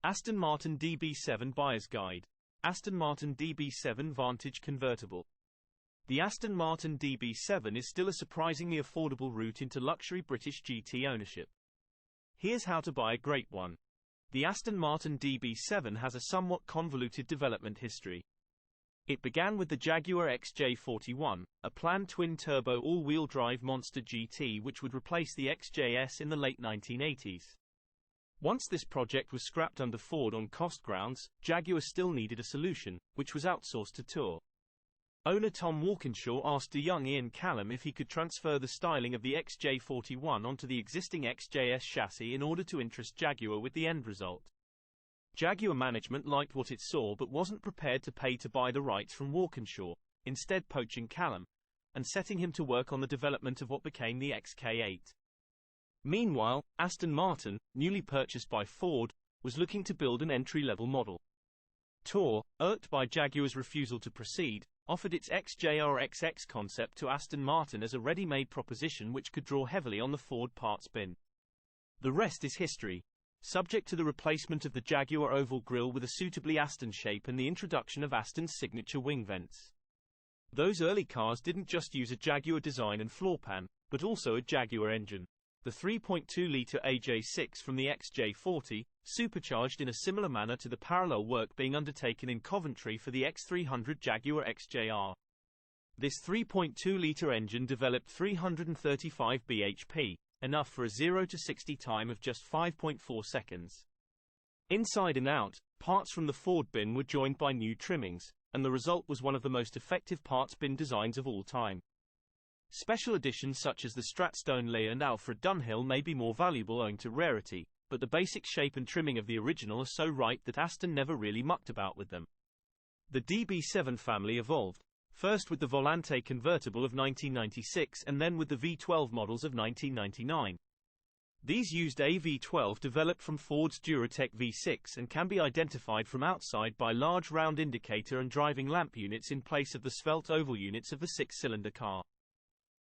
Aston Martin DB7 Buyer's Guide. Aston Martin DB7 Vantage Convertible. The Aston Martin DB7 is still a surprisingly affordable route into luxury British GT ownership. Here's how to buy a great one. The Aston Martin DB7 has a somewhat convoluted development history. It began with the Jaguar XJ41, a planned twin-turbo all-wheel drive monster GT which would replace the XJS in the late 1980s. Once this project was scrapped under Ford on cost grounds, Jaguar still needed a solution, which was outsourced to Tour. Owner Tom Walkinshaw asked a young Ian Callum if he could transfer the styling of the XJ41 onto the existing XJS chassis in order to interest Jaguar with the end result. Jaguar management liked what it saw but wasn't prepared to pay to buy the rights from Walkinshaw, instead poaching Callum, and setting him to work on the development of what became the XK8. Meanwhile, Aston Martin, newly purchased by Ford, was looking to build an entry-level model. Tour, irked by Jaguar's refusal to proceed, offered its XJR-XX concept to Aston Martin as a ready-made proposition which could draw heavily on the Ford parts bin. The rest is history. Subject to the replacement of the Jaguar oval grille with a suitably Aston shape and the introduction of Aston's signature wing vents. Those early cars didn't just use a Jaguar design and floor pan, but also a Jaguar engine. The 3.2-litre AJ6 from the XJ40, supercharged in a similar manner to the parallel work being undertaken in Coventry for the X300 Jaguar XJR. This 3.2-litre engine developed 335 bhp, enough for a 0 to 60 time of just 5.4 seconds. Inside and out, parts from the Ford bin were joined by new trimmings, and the result was one of the most effective parts bin designs of all time. Special editions such as the Stratstone Lee and Alfred Dunhill may be more valuable owing to rarity, but the basic shape and trimming of the original are so right that Aston never really mucked about with them. The DB7 family evolved, first with the Volante convertible of 1996 and then with the V12 models of 1999. These used a V12 developed from Ford's Duratec V6 and can be identified from outside by large round indicator and driving lamp units in place of the svelte oval units of the six-cylinder car.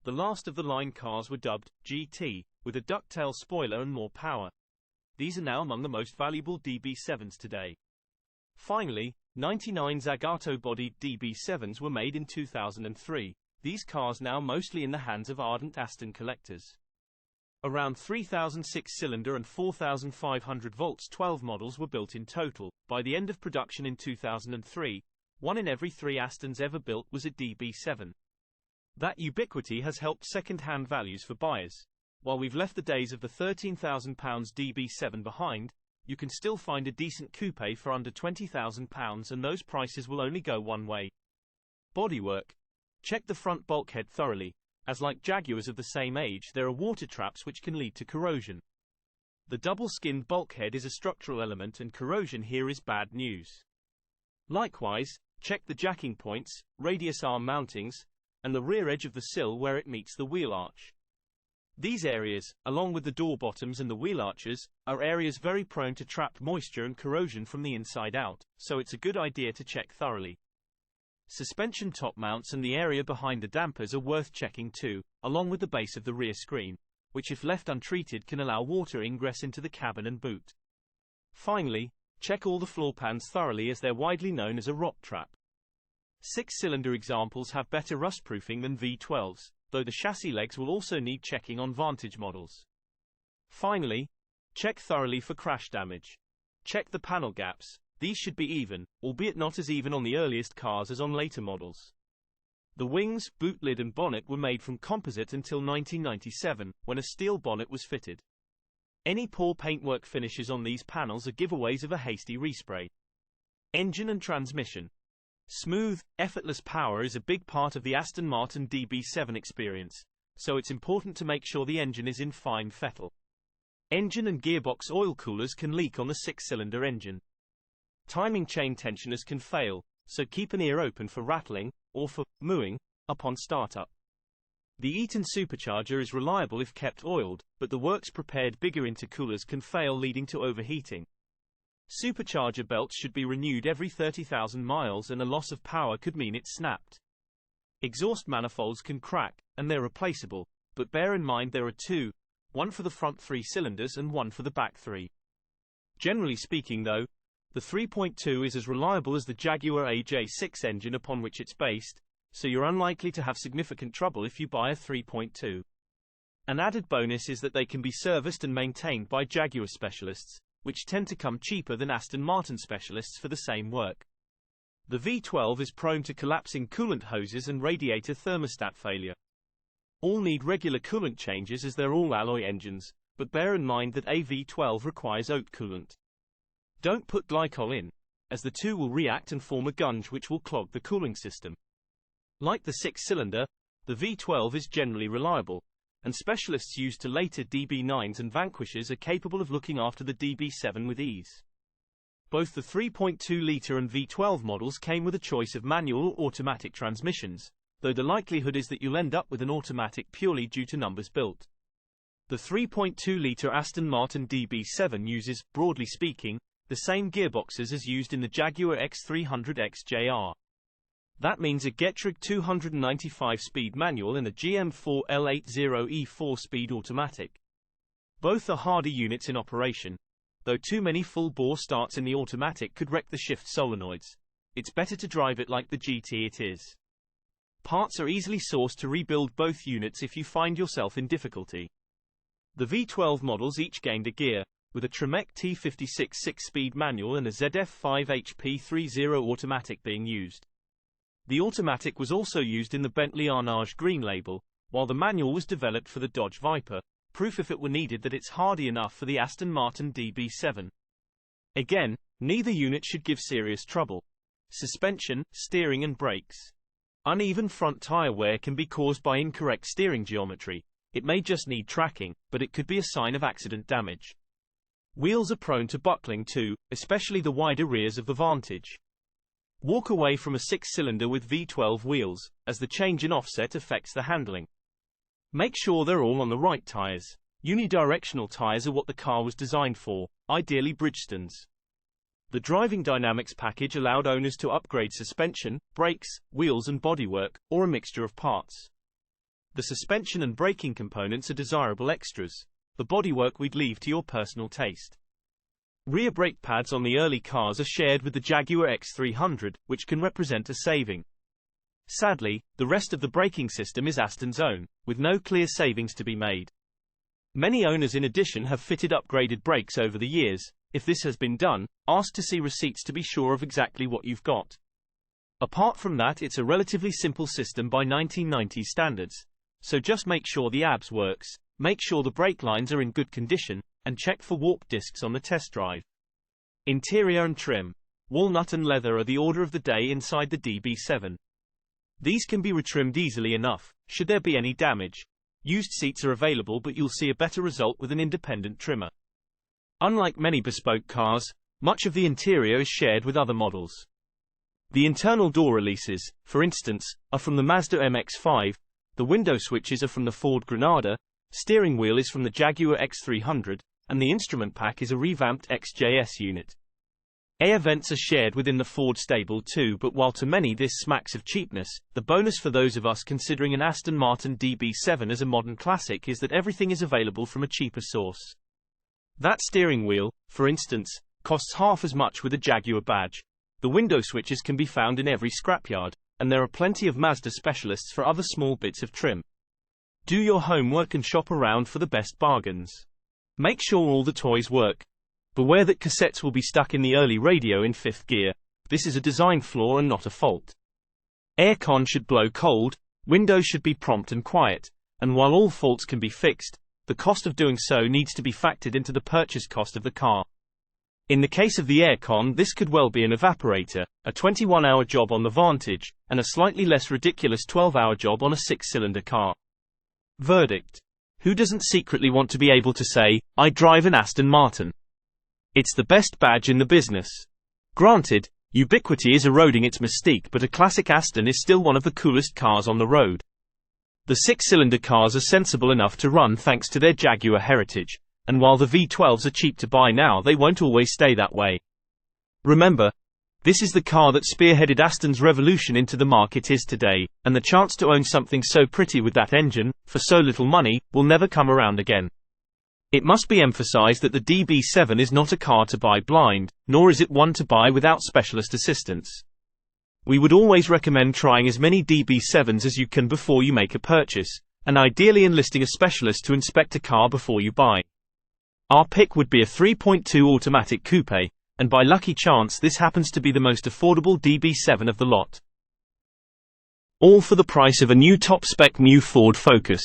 The last of the line cars were dubbed GT, with a ducktail spoiler and more power. These are now among the most valuable DB7s today. Finally, 99 Zagato-bodied DB7s were made in 2003, these cars now mostly in the hands of ardent Aston collectors. Around 3,000 six-cylinder and 4,500 volts 12 models were built in total. By the end of production in 2003, 1 in every 3 Astons ever built was a DB7. That ubiquity has helped second-hand values for buyers. While we've left the days of the £13,000 DB7 behind, you can still find a decent coupe for under £20,000 and those prices will only go one way. Bodywork. Check the front bulkhead thoroughly, as like Jaguars of the same age there are water traps which can lead to corrosion. The double-skinned bulkhead is a structural element and corrosion here is bad news. Likewise, check the jacking points, radius arm mountings, and the rear edge of the sill where it meets the wheel arch. These areas, along with the door bottoms and the wheel arches, are areas very prone to trapped moisture and corrosion from the inside out, so it's a good idea to check thoroughly. Suspension top mounts and the area behind the dampers are worth checking too, along with the base of the rear screen, which if left untreated can allow water ingress into the cabin and boot. Finally, check all the floor pans thoroughly as they're widely known as a rot trap. Six-cylinder examples have better rust-proofing than V12s, though the chassis legs will also need checking on Vantage models. Finally, check thoroughly for crash damage. Check the panel gaps, these should be even, albeit not as even on the earliest cars as on later models. The wings, boot lid and bonnet were made from composite until 1997, when a steel bonnet was fitted. Any poor paintwork finishes on these panels are giveaways of a hasty respray. Engine and transmission. Smooth, effortless power is a big part of the Aston Martin DB7 experience, so it's important to make sure the engine is in fine fettle. Engine and gearbox oil coolers can leak on the six-cylinder engine. Timing chain tensioners can fail, so keep an ear open for rattling, or for mooing, upon startup. The Eaton supercharger is reliable if kept oiled, but the works prepared bigger intercoolers can fail leading to overheating. Supercharger belts should be renewed every 30,000 miles and a loss of power could mean it snapped. Exhaust manifolds can crack, and they're replaceable, but bear in mind there are two, one for the front 3 cylinders and one for the back 3. Generally speaking though, the 3.2 is as reliable as the Jaguar AJ6 engine upon which it's based, so you're unlikely to have significant trouble if you buy a 3.2. An added bonus is that they can be serviced and maintained by Jaguar specialists, which tend to come cheaper than Aston Martin specialists for the same work. The V12 is prone to collapsing coolant hoses and radiator thermostat failure. All need regular coolant changes as they're all alloy engines, but bear in mind that a V12 requires oat coolant. Don't put glycol in, as the two will react and form a gunge which will clog the cooling system. Like the 6-cylinder, the V12 is generally reliable, and specialists used to later DB9s and Vanquishes are capable of looking after the DB7 with ease. Both the 3.2-litre and V12 models came with a choice of manual or automatic transmissions, though the likelihood is that you'll end up with an automatic purely due to numbers built. The 3.2-litre Aston Martin DB7 uses, broadly speaking, the same gearboxes as used in the Jaguar X300 XJR. That means a Getrag 295-speed manual and a GM4 L80E 4-speed automatic. Both are harder units in operation, though too many full-bore starts in the automatic could wreck the shift solenoids. It's better to drive it like the GT it is. Parts are easily sourced to rebuild both units if you find yourself in difficulty. The V12 models each gained a gear, with a Tremec T56 6-speed manual and a ZF5 HP30 automatic being used. The automatic was also used in the Bentley Arnage Green Label, while the manual was developed for the Dodge Viper, proof if it were needed that it's hardy enough for the Aston Martin DB7. Again, neither unit should give serious trouble. Suspension, steering and brakes. Uneven front tire wear can be caused by incorrect steering geometry. It may just need tracking, but it could be a sign of accident damage. Wheels are prone to buckling too, especially the wider rears of the Vantage. Walk away from a 6-cylinder with V12 wheels, as the change in offset affects the handling. Make sure they're all on the right tires. Unidirectional tires are what the car was designed for, ideally Bridgestones. The driving dynamics package allowed owners to upgrade suspension, brakes, wheels and bodywork, or a mixture of parts. The suspension and braking components are desirable extras. The bodywork we'd leave to your personal taste. Rear brake pads on the early cars are shared with the Jaguar X300, which can represent a saving. Sadly, the rest of the braking system is Aston's own, with no clear savings to be made. Many owners in addition have fitted upgraded brakes over the years. If this has been done, ask to see receipts to be sure of exactly what you've got. Apart from that, it's a relatively simple system by 1990s standards. So just make sure the ABS works, make sure the brake lines are in good condition, and check for warp discs on the test drive. Interior and trim. Walnut and leather are the order of the day inside the DB7. These can be retrimmed easily enough, should there be any damage. Used seats are available, but you'll see a better result with an independent trimmer. Unlike many bespoke cars, much of the interior is shared with other models. The internal door releases, for instance, are from the Mazda MX-5, the window switches are from the Ford Granada, steering wheel is from the Jaguar X300, and the instrument pack is a revamped XJS unit. Air vents are shared within the Ford stable too, but while to many this smacks of cheapness, the bonus for those of us considering an Aston Martin DB7 as a modern classic is that everything is available from a cheaper source. That steering wheel, for instance, costs half as much with a Jaguar badge. The window switches can be found in every scrapyard, and there are plenty of Mazda specialists for other small bits of trim. Do your homework and shop around for the best bargains. Make sure all the toys work. Beware that cassettes will be stuck in the early radio in 5th gear. This is a design flaw and not a fault. Aircon should blow cold, windows should be prompt and quiet, and while all faults can be fixed, the cost of doing so needs to be factored into the purchase cost of the car. In the case of the aircon, this could well be an evaporator, a 21-hour job on the Vantage, and a slightly less ridiculous 12-hour job on a 6-cylinder car. Verdict. Who doesn't secretly want to be able to say, I drive an Aston Martin? It's the best badge in the business. Granted, ubiquity is eroding its mystique, but a classic Aston is still one of the coolest cars on the road. The 6-cylinder cars are sensible enough to run thanks to their Jaguar heritage, and while the V12s are cheap to buy now, they won't always stay that way. Remember, this is the car that spearheaded Aston's revolution into the market is today, and the chance to own something so pretty with that engine, for so little money, will never come around again. It must be emphasized that the DB7 is not a car to buy blind, nor is it one to buy without specialist assistance. We would always recommend trying as many DB7s as you can before you make a purchase, and ideally enlisting a specialist to inspect a car before you buy. Our pick would be a 3.2 automatic coupe, and by lucky chance this happens to be the most affordable DB7 of the lot. All for the price of a new top-spec new Ford Focus.